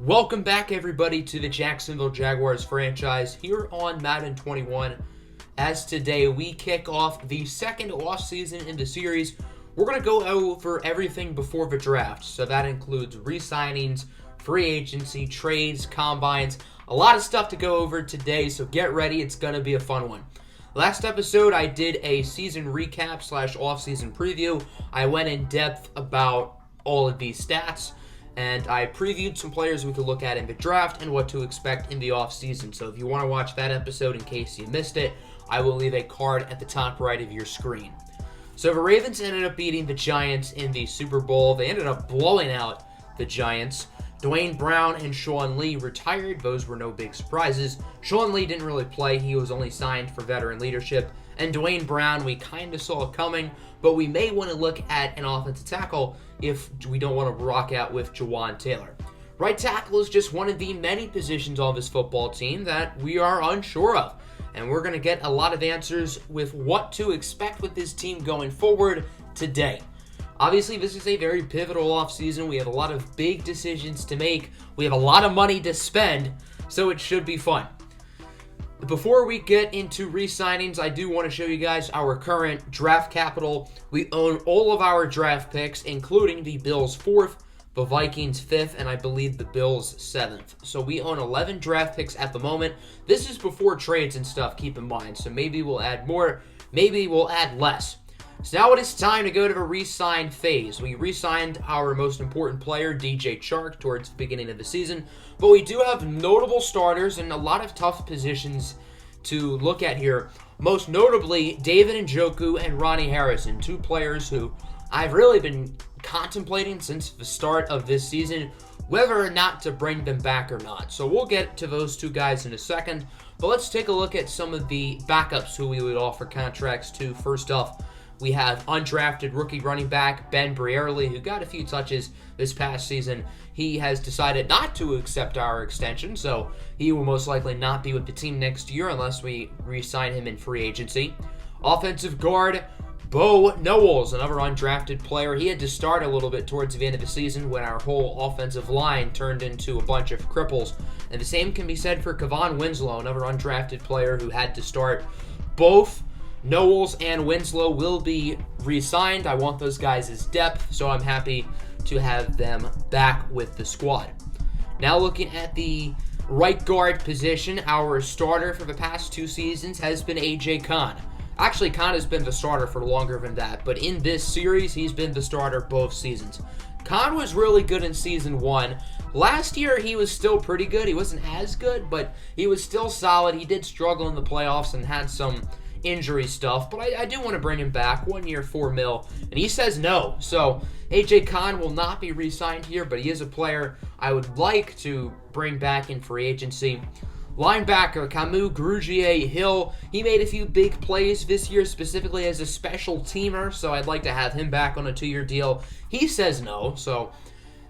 Welcome back, everybody, to the Jacksonville Jaguars franchise here on Madden 21. As today we kick off the second offseason in the series, we're going to go over everything before the draft. So that includes re-signings, free agency, trades, combines, a lot of stuff to go over today, so get ready. It's going to be a fun one. Last episode, I did a season recap / offseason preview. I went in depth about all of these stats, and I previewed some players we could look at in the draft and what to expect in the offseason. So if you want to watch that episode in case you missed it, I will leave a card at the top right of your screen. So the Ravens ended up beating the Giants in the Super Bowl. They ended up blowing out the Giants. Dwayne Brown and Sean Lee retired. Those were no big surprises. Sean Lee didn't really play. He was only signed for veteran leadership. And Dwayne Brown, we kind of saw it coming, but we may want to look at an offensive tackle if we don't want to rock out with Jawan Taylor. Right tackle is just one of the many positions on this football team that we are unsure of. And we're going to get a lot of answers with what to expect with this team going forward today. Obviously, this is a very pivotal offseason. We have a lot of big decisions to make. We have a lot of money to spend, so it should be fun. Before we get into re-signings, I do want to show you guys our current draft capital. We own all of our draft picks, including the Bills' 4th, the Vikings' 5th, and I believe the Bills' 7th. So we own 11 draft picks at the moment. This is before trades and stuff, keep in mind. So maybe we'll add more, maybe we'll add less. So now it is time to go to the re-sign phase. We re-signed our most important player, DJ Chark, towards the beginning of the season. But we do have notable starters and a lot of tough positions to look at here. Most notably, David Njoku and Ronnie Harrison, two players who I've really been contemplating since the start of this season, whether or not to bring them back or not. So we'll get to those two guys in a second. But let's take a look at some of the backups who we would offer contracts to. First off, we have undrafted rookie running back Ben Brearley, who got a few touches this past season. He has decided not to accept our extension, so he will most likely not be with the team next year unless we re-sign him in free agency. Offensive guard Bo Knowles, another undrafted player. He had to start a little bit towards the end of the season when our whole offensive line turned into a bunch of cripples. And the same can be said for Kevon Winslow, another undrafted player who had to start. Both Knowles and Winslow will be re-signed. I want those guys as depth, so I'm happy to have them back with the squad. Now looking at the right guard position, our starter for the past 2 seasons has been A.J. Khan. Actually, Khan has been the starter for longer than that, but in this series, he's been the starter both seasons. Khan was really good in Season 1. Last year, he was still pretty good. He wasn't as good, but he was still solid. He did struggle in the playoffs and had some injury stuff, but I do want to bring him back. 1 year, $4 million, and he says no. So A.J. Khan will not be re-signed here, but he is a player I would like to bring back in free agency. Linebacker Kamu Grugier-Hill, he made a few big plays this year, specifically as a special teamer, so I'd like to have him back on a 2-year deal. He says no, so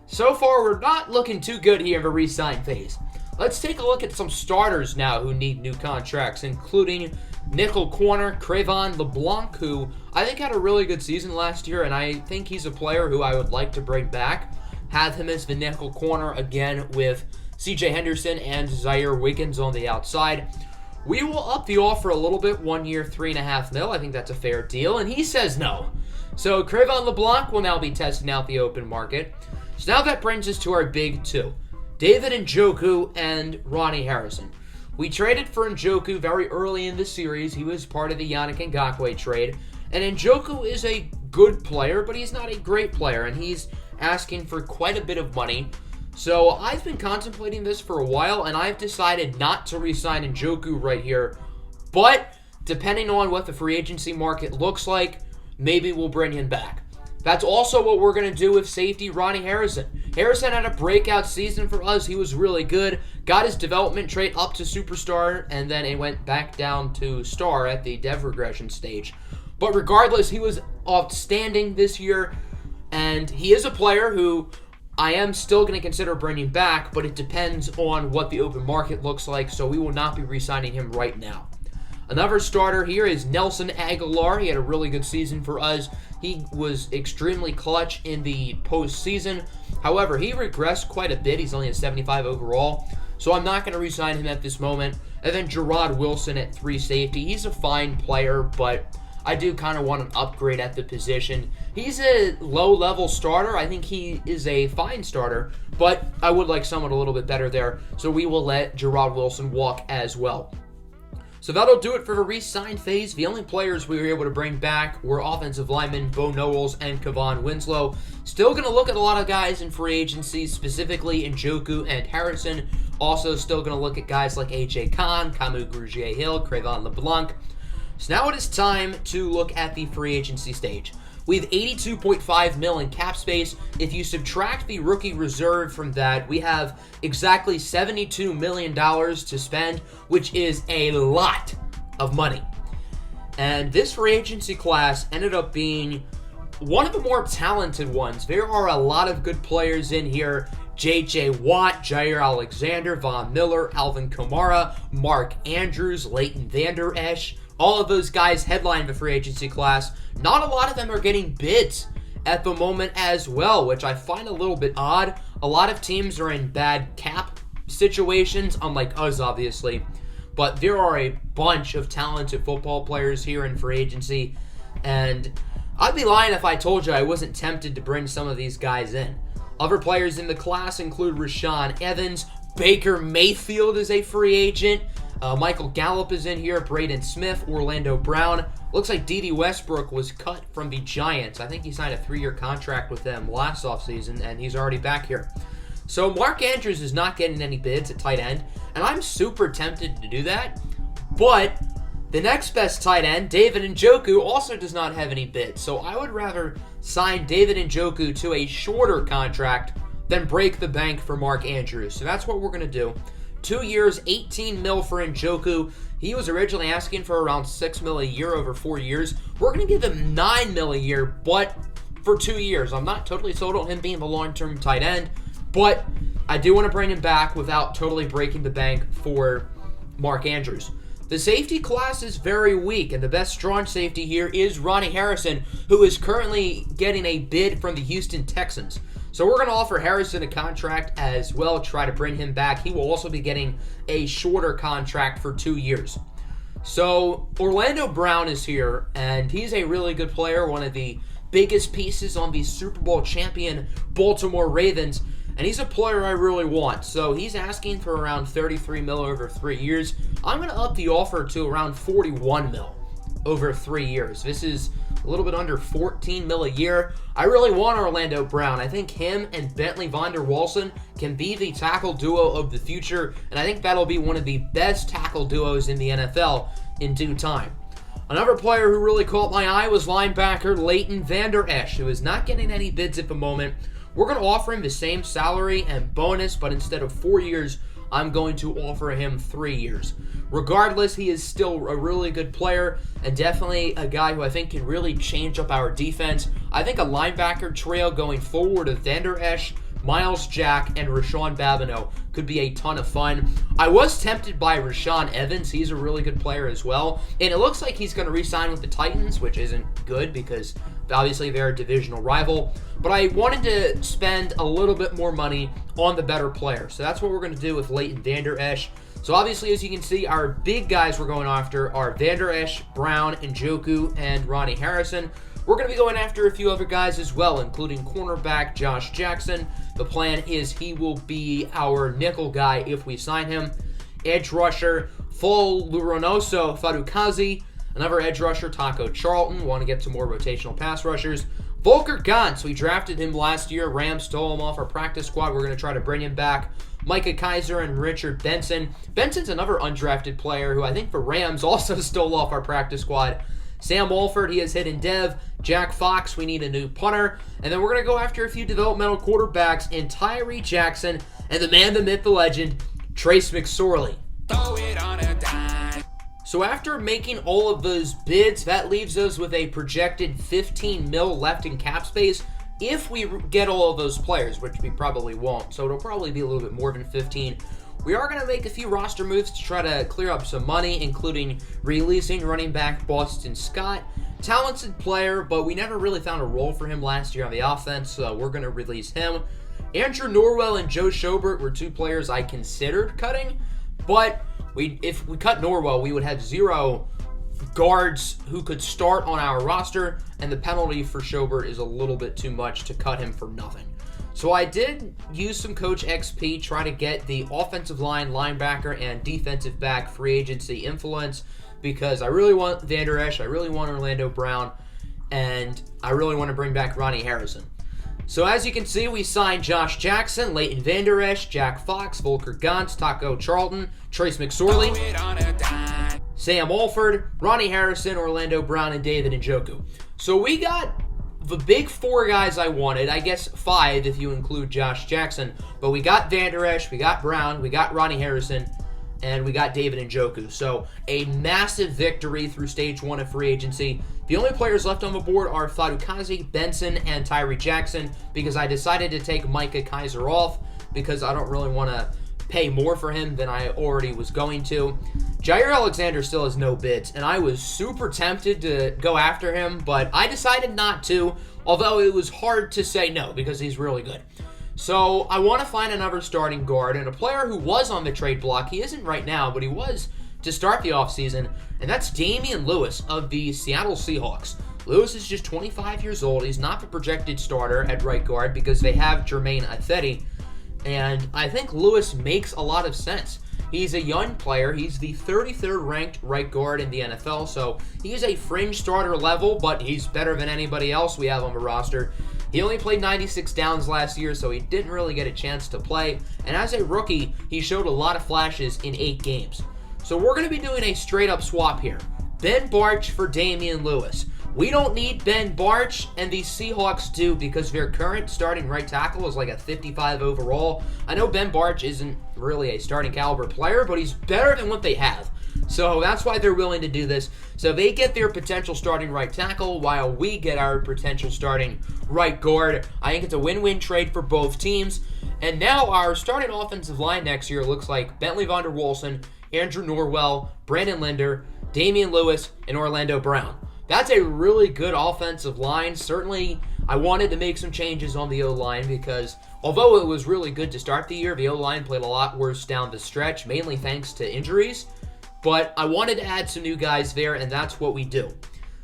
far we're not looking too good here in the re-sign phase. Let's take a look at some starters now who need new contracts, including nickel corner Cre'Von LeBlanc, who I think had a really good season last year, and I think he's a player who I would like to bring back. Have him as the nickel corner again with C.J. Henderson and Zaire Wiggins on the outside. We will up the offer a little bit, 1 year, $3.5 million. I think that's a fair deal, and he says no. So Cre'Von LeBlanc will now be testing out the open market. So now that brings us to our big two, David Njoku and Ronnie Harrison. We traded for Njoku very early in the series. He was part of the Yannick Ngakoue trade. And Njoku is a good player, but he's not a great player, and he's asking for quite a bit of money. So I've been contemplating this for a while, and I've decided not to re-sign Njoku right here. But depending on what the free agency market looks like, maybe we'll bring him back. That's also what we're going to do with safety Ronnie Harrison. Harrison had a breakout season for us. He was really good. Got his development trait up to superstar, and then it went back down to star at the dev regression stage. But regardless, he was outstanding this year, and he is a player who I am still going to consider bringing back, but it depends on what the open market looks like, so we will not be re-signing him right now. Another starter here is Nelson Aguilar. He had a really good season for us. He was extremely clutch in the postseason. However, he regressed quite a bit. He's only a 75 overall, so I'm not going to re-sign him at this moment. And then Gerard Wilson at 3 safety. He's a fine player, but I do kind of want an upgrade at the position. He's a low-level starter. I think he is a fine starter, but I would like someone a little bit better there, so we will let Gerard Wilson walk as well. So that'll do it for the re-sign phase. The only players we were able to bring back were offensive linemen Bo Knowles and Kevon Winslow. Still going to look at a lot of guys in free agency, specifically Njoku and Harrison. Also still going to look at guys like A.J. Khan, Kamu Grugier-Hill, Crevon LeBlanc. So now it is time to look at the free agency stage. We have $82.5 million in cap space. If you subtract the rookie reserve from that, we have exactly $72 million to spend, which is a lot of money. And this free agency class ended up being one of the more talented ones. There are a lot of good players in here. J.J. Watt, Jair Alexander, Von Miller, Alvin Kamara, Mark Andrews, Leighton Vander Esch. All of those guys headline the free agency class. Not a lot of them are getting bids at the moment as well, which I find a little bit odd. A lot of teams are in bad cap situations, unlike us, obviously. But there are a bunch of talented football players here in free agency, and I'd be lying if I told you I wasn't tempted to bring some of these guys in. Other players in the class include Rashaan Evans. Baker Mayfield is a free agent. Michael Gallup is in here, Braden Smith, Orlando Brown. Looks like D.D. Westbrook was cut from the Giants. I think he signed a 3-year contract with them last offseason, and he's already back here. So Mark Andrews is not getting any bids at tight end, and I'm super tempted to do that. But the next best tight end, David Njoku, also does not have any bids. So I would rather sign David Njoku to a shorter contract than break the bank for Mark Andrews. So that's what we're going to do. 2 years, $18 million for Njoku. He was originally asking for around $6 million a year over 4 years. We're going to give him $9 million a year, but for 2 years. I'm not totally sold on him being the long-term tight end, but I do want to bring him back without totally breaking the bank for Mark Andrews. The safety class is very weak, and the best strong safety here is Ronnie Harrison, who is currently getting a bid from the Houston Texans. So we're going to offer Harrison a contract as well, try to bring him back. He will also be getting a shorter contract for 2 years. So Orlando Brown is here, and he's a really good player, one of the biggest pieces on the Super Bowl champion Baltimore Ravens, and he's a player I really want. So he's asking for around $33 million over 3 years. I'm going to up the offer to around $41 million over 3 years. This is a little bit under $14 million a year. I really want Orlando Brown. I think him and Bentley Vander Walson can be the tackle duo of the future, and I think that'll be one of the best tackle duos in the NFL in due time. Another player who really caught my eye was linebacker Leighton Vander Esch, who is not getting any bids at the moment. We're going to offer him the same salary and bonus, but instead of 4 years, I'm going to offer him 3 years. Regardless, he is still a really good player and definitely a guy who I think can really change up our defense. I think a linebacker trio going forward of Vander Esch, Miles Jack, and Rashawn Babineau could be a ton of fun. I was tempted by Rashaan Evans. He's a really good player as well. And it looks like he's going to re-sign with the Titans, which isn't good because obviously they're a divisional rival. But I wanted to spend a little bit more money on the better player. So that's what we're going to do with Leighton Vander Esch. So obviously, as you can see, our big guys we're going after are Vander Esch, Brown, Njoku, and Ronnie Harrison. We're going to be going after a few other guys as well, including cornerback Josh Jackson. The plan is he will be our nickel guy if we sign him. Edge rusher, Fol Luronoso Fadukazi. Another edge rusher, Taco Charlton. Want to get some more rotational pass rushers. Volker Gantz, we drafted him last year. Rams stole him off our practice squad. We're going to try to bring him back. Micah Kaiser and Richard Benson. Benson's another undrafted player who I think the Rams also stole off our practice squad. Sam Walford, he is hitting dev. Jack Fox, we need a new punter. And then we're going to go after a few developmental quarterbacks in Tyree Jackson and the man, the myth, the legend, Trace McSorley. Throw it on a dime. So after making all of those bids, that leaves us with a projected $15 million left in cap space if we get all of those players, which we probably won't. So it'll probably be a little bit more than 15. we are going to make a few roster moves to try to clear up some money, including releasing running back Boston Scott. Talented player, but we never really found a role for him last year on the offense, so we're going to release him. Andrew Norwell and Joe Schobert were two players I considered cutting, but if we cut Norwell, we would have 0 guards who could start on our roster, and the penalty for Schobert is a little bit too much to cut him for nothing. So I did use some Coach XP, try to get the offensive line, linebacker, and defensive back free agency influence, because I really want Van Der Esch, I really want Orlando Brown, and I really want to bring back Ronnie Harrison. So as you can see, we signed Josh Jackson, Leighton Van Der Esch, Jack Fox, Volker Gantz, Taco Charlton, Trace McSorley, Sam Alford, Ronnie Harrison, Orlando Brown, and David Njoku. So we got the big 4 guys I wanted, I guess 5 if you include Josh Jackson, but we got Van Der Esch, we got Brown, we got Ronnie Harrison, and we got David Njoku. So a massive victory through stage 1 of free agency. The only players left on the board are Fadukazi, Benson, and Tyree Jackson, because I decided to take Micah Kaiser off because I don't really want to pay more for him than I already was going to. Jair Alexander still has no bids, and I was super tempted to go after him, but I decided not to, although it was hard to say no because he's really good. So I want to find another starting guard, and a player who was on the trade block, he isn't right now, but he was to start the offseason, and that's Damian Lewis of the Seattle Seahawks. Lewis is just 25 years old. He's not the projected starter at right guard because they have Jermaine Atheti, and I think Lewis makes a lot of sense. He's a young player. He's the 33rd ranked right guard in the NFL, so he's a fringe starter level, but he's better than anybody else we have on the roster. He only played 96 downs last year, so he didn't really get a chance to play. And as a rookie, he showed a lot of flashes in 8 games. So we're going to be doing a straight-up swap here. Ben Bartch for Damian Lewis. We don't need Ben Bartch, and the Seahawks do, because their current starting right tackle is like a 55 overall. I know Ben Bartch isn't really a starting caliber player, but he's better than what they have. So that's why they're willing to do this. So they get their potential starting right tackle while we get our potential starting right guard. I think it's a win-win trade for both teams. And now our starting offensive line next year looks like Bentley Vander Wolsen, Andrew Norwell, Brandon Linder, Damian Lewis, and Orlando Brown. That's a really good offensive line. Certainly, I wanted to make some changes on the O-line because although it was really good to start the year, the O-line played a lot worse down the stretch, mainly thanks to injuries. But I wanted to add some new guys there, and that's what we do.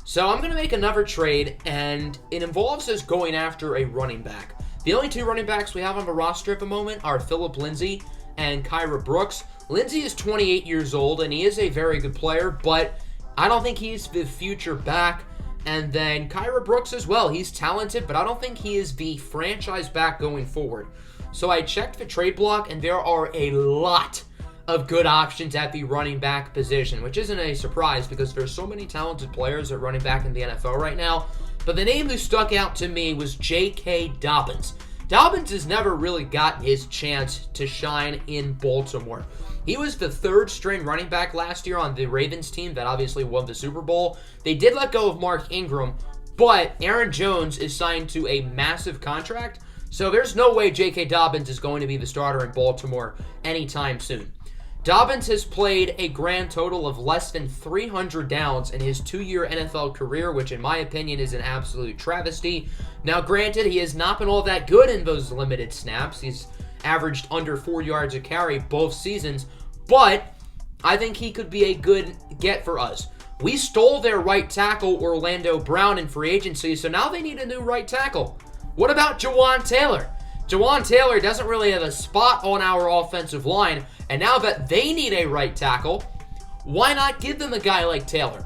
So I'm going to make another trade, and it involves us going after a running back. The only 2 running backs we have on the roster at the moment are Philip Lindsay and Kyra Brooks. Lindsay is 28 years old, and he is a very good player, but I don't think he's the future back. And then Kyra Brooks as well. He's talented, but I don't think he is the franchise back going forward. So I checked the trade block, and there are a lot of good options at the running back position, which isn't a surprise because there's so many talented players at running back in the NFL right now. But the name who stuck out to me was J.K. Dobbins. Dobbins has never really gotten his chance to shine in Baltimore. He was the 3rd string running back last year on the Ravens team that obviously won the Super Bowl. They did let go of Mark Ingram, but Aaron Jones is signed to a massive contract, so there's no way J.K. Dobbins is going to be the starter in Baltimore anytime soon. Dobbins has played a grand total of less than 300 downs in his 2-year NFL career, which in my opinion is an absolute travesty. Now granted, he has not been all that good in those limited snaps. He's averaged under 4 yards a carry both seasons, but I think he could be a good get for us. We stole their right tackle, Orlando Brown, in free agency, so now they need a new right tackle. What about Jawan Taylor? Jawan Taylor doesn't really have a spot on our offensive line, and now that they need a right tackle, why not give them a guy like Taylor?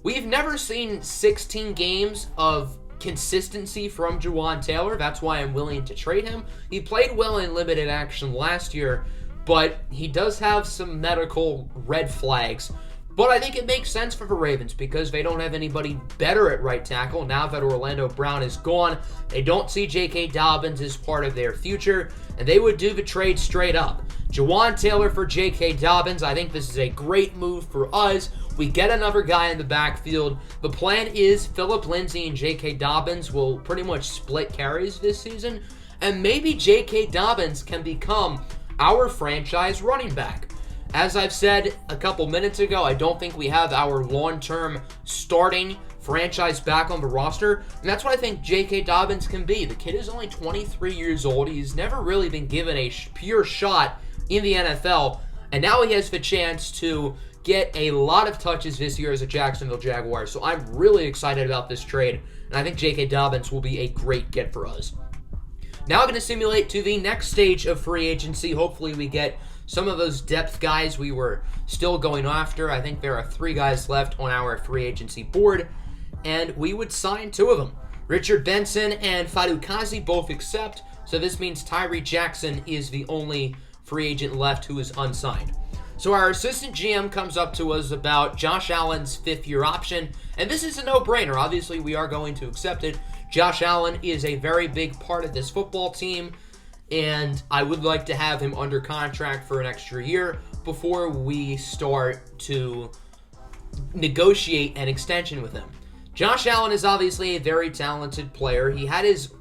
We've never seen 16 games of consistency from Jawan Taylor. That's why I'm willing to trade him. He played well in limited action last year, but he does have some medical red flags. But I think it makes sense for the Ravens because they don't have anybody better at right tackle. Now that Orlando Brown is gone, they don't see J.K. Dobbins as part of their future, and they would do the trade straight up. Jawan Taylor for J.K. Dobbins. I think this is a great move for us. We get another guy in the backfield. The plan is Philip Lindsay and J.K. Dobbins will pretty much split carries this season, and maybe J.K. Dobbins can become our franchise running back. As I've said a couple minutes ago, I don't think we have our long-term starting franchise back on the roster, and that's what I think J.K. Dobbins can be. The kid is only 23 years old. He's never really been given a pure shot in the NFL, and now he has the chance to get a lot of touches this year as a Jacksonville Jaguar. So I'm really excited about this trade, and I think J.K. Dobbins will be a great get for us. Now I'm going to simulate to the next stage of free agency. Hopefully we get some of those depth guys we were still going after. I think there are 3 guys left on our free agency board, and we would sign 2 of them. Richard Benson and Fadu Kazi both accept, so this means Tyree Jackson is the only free agent left who is unsigned. So our assistant GM comes up to us about Josh Allen's 5th-year option, and this is a no-brainer. Obviously, we are going to accept it. Josh Allen is a very big part of this football team, and I would like to have him under contract for an extra year before we start to negotiate an extension with him. Josh Allen is obviously a very talented player. He had his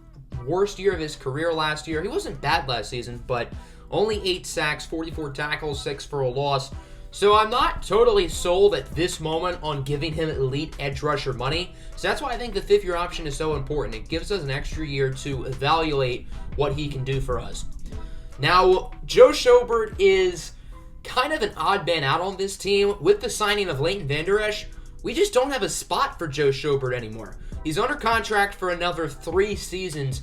worst year of his career last year. He wasn't bad last season, but only 8 sacks, 44 tackles, 6 for a loss. So I'm not totally sold at this moment on giving him elite edge rusher money. So that's why I think the 5th-year option is so important. It gives us an extra year to evaluate what he can do for us. Now, Joe Schobert is kind of an odd man out on this team. With the signing of Leighton Vander Esch, we just don't have a spot for Joe Schobert anymore. He's under contract for another 3 seasons,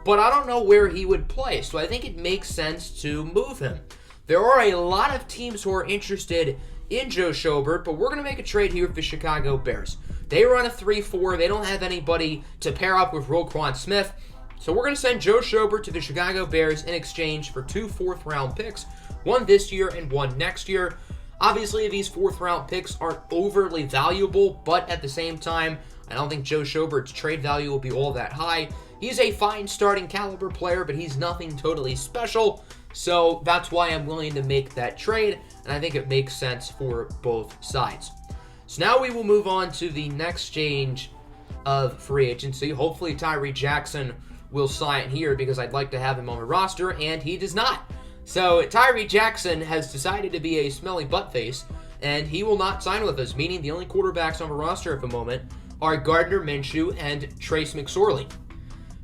but I don't know where he would play, so I think it makes sense to move him. There are a lot of teams who are interested in Joe Schobert, but we're going to make a trade here with the Chicago Bears. They run a 3-4. They don't have anybody to pair up with Roquan Smith, so we're going to send Joe Schobert to the Chicago Bears in exchange for 2 4th-round picks, 1 this year and 1 next year. Obviously, these 4th-round picks aren't overly valuable, but at the same time, I don't think Joe Schobert's trade value will be all that high. He's a fine starting caliber player, but he's nothing totally special. So that's why I'm willing to make that trade, and I think it makes sense for both sides. So now we will move on to the next change of free agency. Hopefully Tyree Jackson will sign here because I'd like to have him on the roster, and he does not. So Tyree Jackson has decided to be a smelly butt face, and he will not sign with us, meaning the only quarterbacks on the roster at the moment are Gardner Minshew and Trace McSorley.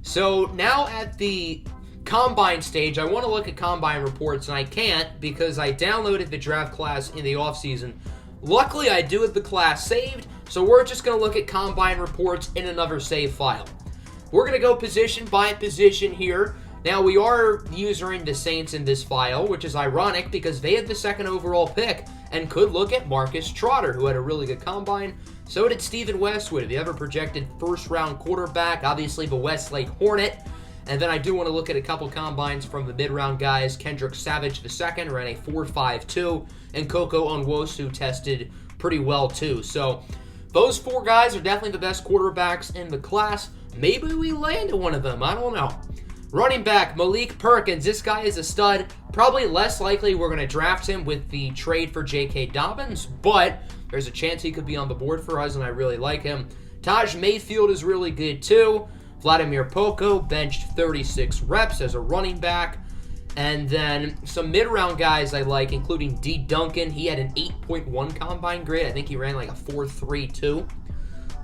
So now at the Combine stage, I want to look at Combine reports, and I can't because I downloaded the draft class in the offseason. Luckily, I do have the class saved, so we're just going to look at Combine reports in another save file. We're going to go position by position here. Now, we are using the Saints in this file, which is ironic because they had the 2nd overall pick and could look at Marcus Trotter, who had a really good Combine. So did Stephen Westwood, the ever-projected first-round quarterback, obviously the Westlake Hornet. And then I do want to look at a couple combines from the mid-round guys. Kendrick Savage II ran a 4.52, and Coco Onwosu tested pretty well too. So those 4 guys are definitely the best quarterbacks in the class. Maybe we land one of them. I don't know. Running back, Malik Perkins. This guy is a stud. Probably less likely we're going to draft him with the trade for J.K. Dobbins, but there's a chance he could be on the board for us, and I really like him. Taj Mayfield is really good too. Vladimir Poco benched 36 reps as a running back. And then some mid-round guys I like, including D. Duncan. He had an 8.1 combine grade. I think he ran like a 4.32.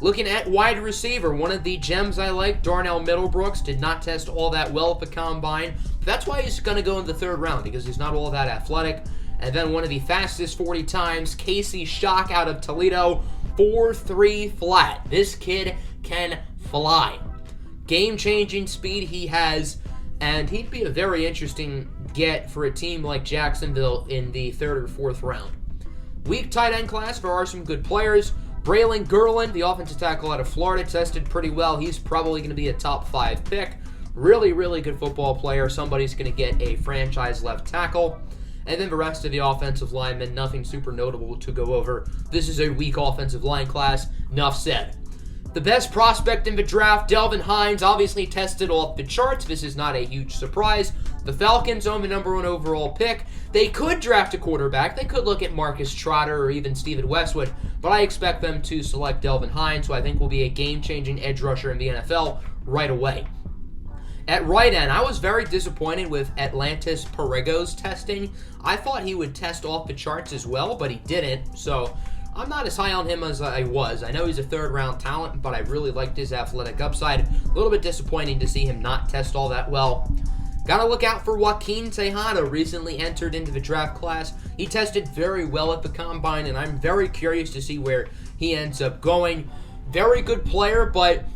Looking at wide receiver, one of the gems I like, Darnell Middlebrooks, did not test all that well at the combine. That's why he's going to go in the 3rd round, because he's not all that athletic. And then one of the fastest 40 times, Casey Shock out of Toledo, 4.3 flat. This kid can fly. Game-changing speed he has, and he'd be a very interesting get for a team like Jacksonville in the 3rd or 4th round. Weak tight end class, there are some good players. Braylon Gerland, the offensive tackle out of Florida, tested pretty well. He's probably going to be a top 5 pick. Really, really good football player. Somebody's going to get a franchise left tackle. And then the rest of the offensive linemen, nothing super notable to go over. This is a weak offensive line class. Enough said. The best prospect in the draft, Delvin Hines, obviously tested off the charts. This is not a huge surprise. The Falcons own the number 1 overall pick. They could draft a quarterback. They could look at Marcus Trotter or even Stephen Westwood, but I expect them to select Delvin Hines, who I think will be a game-changing edge rusher in the NFL right away. At right end, I was very disappointed with Atlantis Perrigo's testing. I thought he would test off the charts as well, but he didn't, so I'm not as high on him as I was. I know he's a third-round talent, but I really liked his athletic upside. A little bit disappointing to see him not test all that well. Gotta look out for Joaquin Tejada, recently entered into the draft class. He tested very well at the Combine, and I'm very curious to see where he ends up going. Very good player, but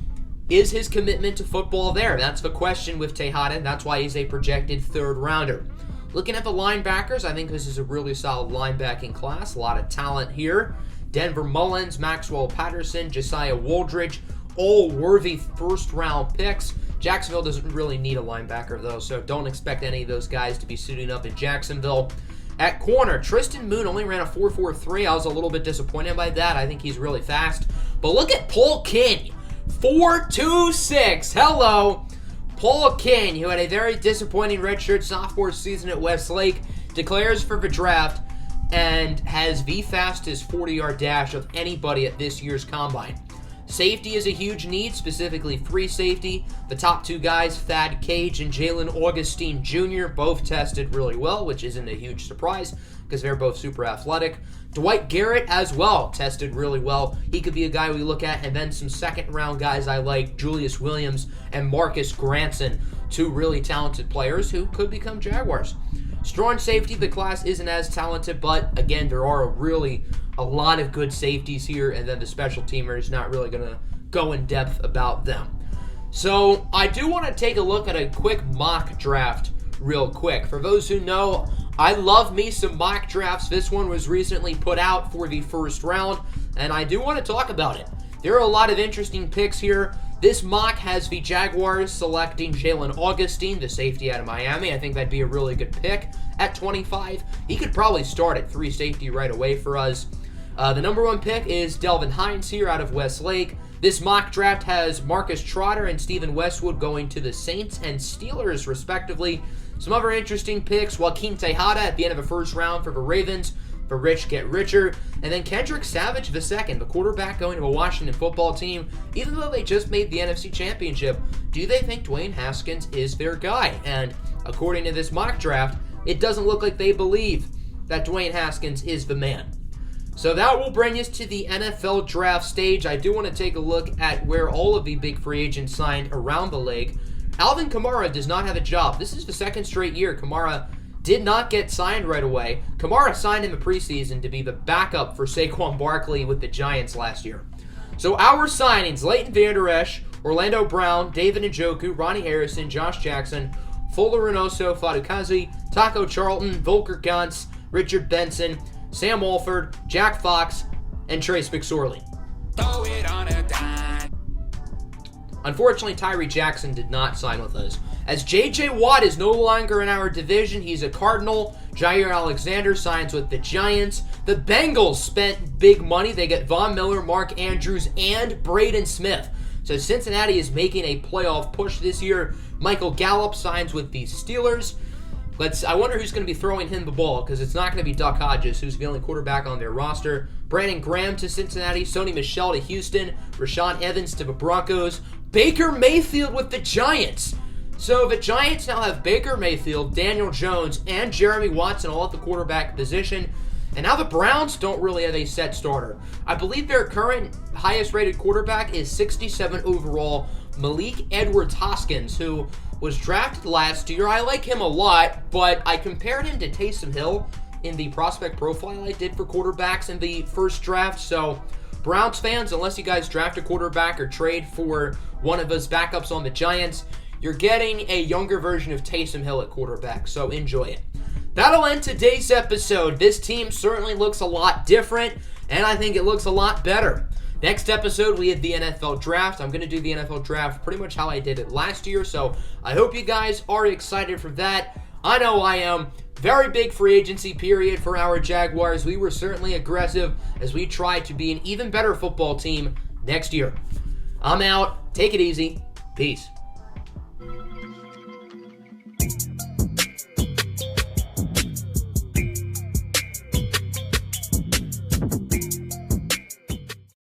is his commitment to football there? That's the question with Tejada. That's why he's a projected third-rounder. Looking at the linebackers, I think this is a really solid linebacking class. A lot of talent here. Denver Mullins, Maxwell Patterson, Josiah Woldridge, all worthy first-round picks. Jacksonville doesn't really need a linebacker, though, so don't expect any of those guys to be suiting up in Jacksonville. At corner, Tristan Moon only ran a 4.43. I was a little bit disappointed by that. I think he's really fast. But look at Paul King. 4.26. Hello. Paul King, who had a very disappointing redshirt sophomore season at Westlake, declares for the draft and has the fastest 40-yard dash of anybody at this year's Combine. Safety is a huge need, specifically free safety. The top two guys, Thad Cage and Jalen Augustine Jr., both tested really well, which isn't a huge surprise because they're both super athletic. Dwight Garrett as well tested really well. He could be a guy we look at, and then some second-round guys I like, Julius Williams and Marcus Granson, two really talented players who could become Jaguars. Strong safety, the class isn't as talented, but again, there are a lot of good safeties here, and then the special teamers, not really going to go in depth about them. So I do want to take a look at a quick mock draft real quick. For those who know, I love me some mock drafts. This one was recently put out for the first round, and I do want to talk about it. There are a lot of interesting picks here. This mock has the Jaguars selecting Jalen Augustine, the safety out of Miami. I think that'd be a really good pick at 25. He could probably start at free safety right away for us. The number one pick is Delvin Hines here out of Westlake. This mock draft has Marcus Trotter and Stephen Westwood going to the Saints and Steelers, respectively. Some other interesting picks, Joaquin Tejada at the end of the first round for the Ravens. The rich get richer. And then Kendrick Savage II, the quarterback going to a Washington football team, even though they just made the NFC Championship. Do they think Dwayne Haskins is their guy? And according to this mock draft, it doesn't look like they believe that Dwayne Haskins is the man. So that will bring us to the NFL draft stage. I do want to take a look at where all of the big free agents signed around the league. Alvin Kamara does not have a job. This is the second straight year Kamara did not get signed right away. Kamara signed in the preseason to be the backup for Saquon Barkley with the Giants last year. So our signings, Leighton Vander Esch, Orlando Brown, David Njoku, Ronnie Harrison, Josh Jackson, Fuller Reynoso, Fadukazi, Taco Charlton, Volker Gantz, Richard Benson, Sam Alford, Jack Fox, and Trace McSorley. Throw it on a dime. Unfortunately, Tyree Jackson did not sign with us. As J.J. Watt is no longer in our division, he's a Cardinal. Jair Alexander signs with the Giants. The Bengals spent big money. They get Von Miller, Mark Andrews, and Braden Smith. So Cincinnati is making a playoff push this year. Michael Gallup signs with the Steelers. I wonder who's going to be throwing him the ball, because it's not going to be Duck Hodges, who's the only quarterback on their roster. Brandon Graham to Cincinnati, Sony Michel to Houston, Rashaan Evans to the Broncos, Baker Mayfield with the Giants. So the Giants now have Baker Mayfield, Daniel Jones, and Jeremy Watson all at the quarterback position. And now the Browns don't really have a set starter. I believe their current highest rated quarterback is 67 overall, Malik Edwards-Hoskins, who was drafted last year. I like him a lot, but I compared him to Taysom Hill in the prospect profile I did for quarterbacks in the first draft. So Browns fans, unless you guys draft a quarterback or trade for one of those backups on the Giants, you're getting a younger version of Taysom Hill at quarterback, so enjoy it. That'll end today's episode. This team certainly looks a lot different, and I think it looks a lot better. Next episode, we have the NFL Draft. I'm going to do the NFL Draft pretty much how I did it last year, so I hope you guys are excited for that. I know I am. Very big free agency period for our Jaguars. We were certainly aggressive as we tried to be an even better football team next year. I'm out. Take it easy. Peace.